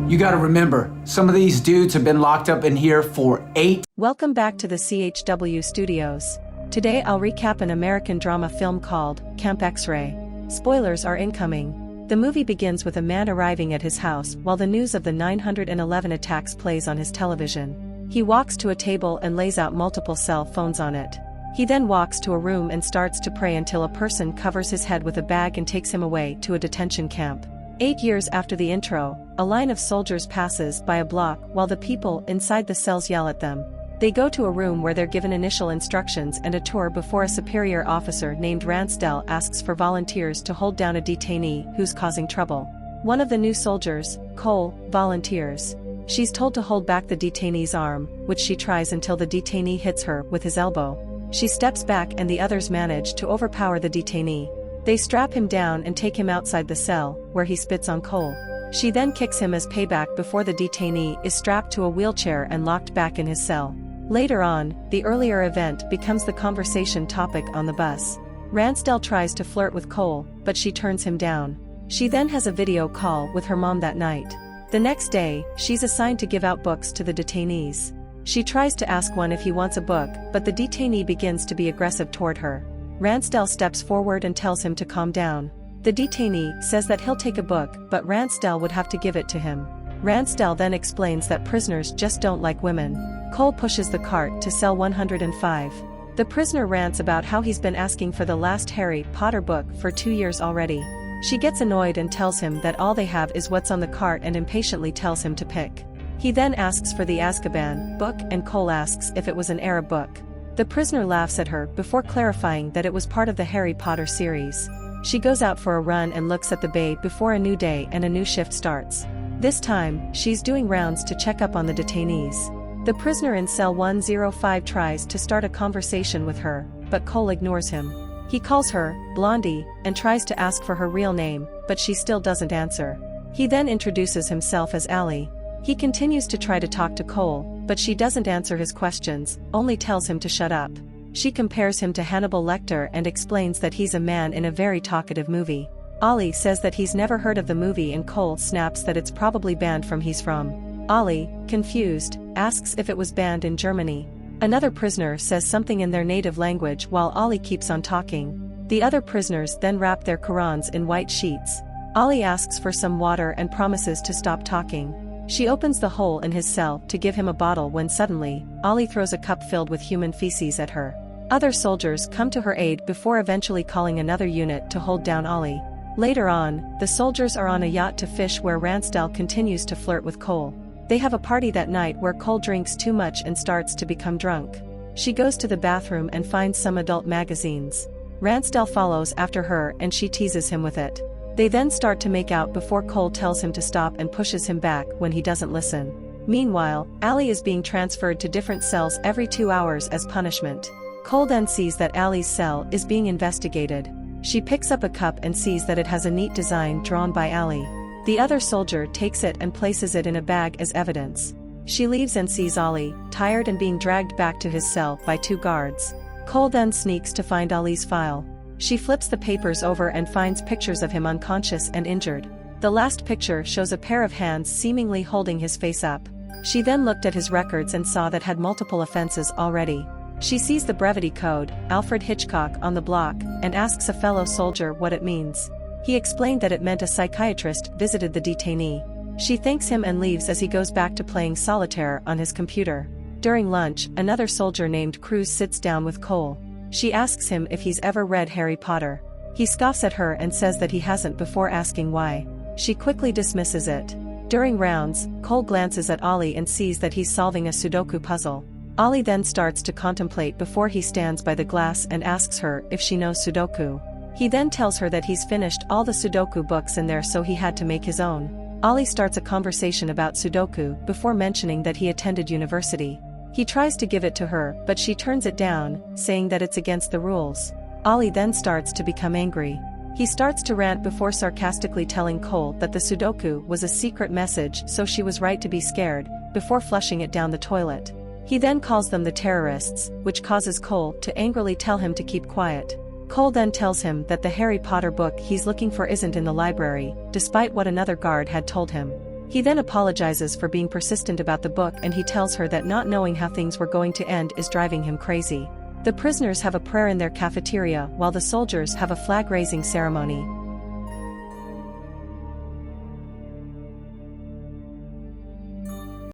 You gotta remember, some of these dudes have been locked up in here for 8. Welcome back to the CHW Studios. Today I'll recap an American drama film called Camp X-Ray. Spoilers are incoming. The movie begins with a man arriving at his house while the news of the 9/11 attacks plays on his television. He walks to a table and lays out multiple cell phones on it. He then walks to a room and starts to pray until a person covers his head with a bag and takes him away to a detention camp. 8 years after the intro, a line of soldiers passes by a block while the people inside the cells yell at them. They go to a room where they're given initial instructions and a tour before a superior officer named Ransdell asks for volunteers to hold down a detainee who's causing trouble. One of the new soldiers, Cole, volunteers. She's told to hold back the detainee's arm, which she tries until the detainee hits her with his elbow. She steps back and the others manage to overpower the detainee. They strap him down and take him outside the cell, where he spits on Cole. She then kicks him as payback before the detainee is strapped to a wheelchair and locked back in his cell. Later on, the earlier event becomes the conversation topic on the bus. Ransdell tries to flirt with Cole, but she turns him down. She then has a video call with her mom that night. The next day, she's assigned to give out books to the detainees. She tries to ask one if he wants a book, but the detainee begins to be aggressive toward her. Ransdell steps forward and tells him to calm down. The detainee says that he'll take a book, but Ransdell would have to give it to him. Ransdell then explains that prisoners just don't like women. Cole pushes the cart to cell 105. The prisoner rants about how he's been asking for the last Harry Potter book for 2 years already. She gets annoyed and tells him that all they have is what's on the cart and impatiently tells him to pick. He then asks for the Azkaban book and Cole asks if it was an Arab book. The prisoner laughs at her before clarifying that it was part of the Harry Potter series. She goes out for a run and looks at the bay before a new day and a new shift starts. This time, she's doing rounds to check up on the detainees. The prisoner in cell 105 tries to start a conversation with her, but Cole ignores him. He calls her Blondie and tries to ask for her real name, but she still doesn't answer. He then introduces himself as Allie. He continues to try to talk to Cole, but she doesn't answer his questions, only tells him to shut up. She compares him to Hannibal Lecter and explains that he's a man in a very talkative movie. Ollie says that he's never heard of the movie and Cole snaps that it's probably banned from he's from. Ollie, confused, asks if it was banned in Germany. Another prisoner says something in their native language while Ollie keeps on talking. The other prisoners then wrap their Qurans in white sheets. Ollie asks for some water and promises to stop talking. She opens the hole in his cell to give him a bottle when suddenly, Ollie throws a cup filled with human feces at her. Other soldiers come to her aid before eventually calling another unit to hold down Ollie. Later on, the soldiers are on a yacht to fish where Ransdell continues to flirt with Cole. They have a party that night where Cole drinks too much and starts to become drunk. She goes to the bathroom and finds some adult magazines. Ransdell follows after her and she teases him with it. They then start to make out before Cole tells him to stop and pushes him back when he doesn't listen. Meanwhile, Allie is being transferred to different cells every 2 hours as punishment. Cole then sees that Allie's cell is being investigated. She picks up a cup and sees that it has a neat design drawn by Allie. The other soldier takes it and places it in a bag as evidence. She leaves and sees Ollie, tired and being dragged back to his cell by 2 guards. Cole then sneaks to find Ollie's file. She flips the papers over and finds pictures of him unconscious and injured. The last picture shows a pair of hands seemingly holding his face up. She then looked at his records and saw that had multiple offenses already. She sees the brevity code, Alfred Hitchcock, on the block, and asks a fellow soldier what it means. He explained that it meant a psychiatrist visited the detainee. She thanks him and leaves as he goes back to playing solitaire on his computer. During lunch, another soldier named Cruz sits down with Cole. She asks him if he's ever read Harry Potter. He scoffs at her and says that he hasn't before asking why. She quickly dismisses it. During rounds, Cole glances at Ollie and sees that he's solving a Sudoku puzzle. Ollie then starts to contemplate before he stands by the glass and asks her if she knows Sudoku. He then tells her that he's finished all the Sudoku books in there so he had to make his own. Ollie starts a conversation about Sudoku before mentioning that he attended university. He tries to give it to her, but she turns it down, saying that it's against the rules. Ollie then starts to become angry. He starts to rant before sarcastically telling Cole that the Sudoku was a secret message so she was right to be scared, before flushing it down the toilet. He then calls them the terrorists, which causes Cole to angrily tell him to keep quiet. Cole then tells him that the Harry Potter book he's looking for isn't in the library, despite what another guard had told him. He then apologizes for being persistent about the book, and he tells her that not knowing how things were going to end is driving him crazy. The prisoners have a prayer in their cafeteria while the soldiers have a flag-raising ceremony.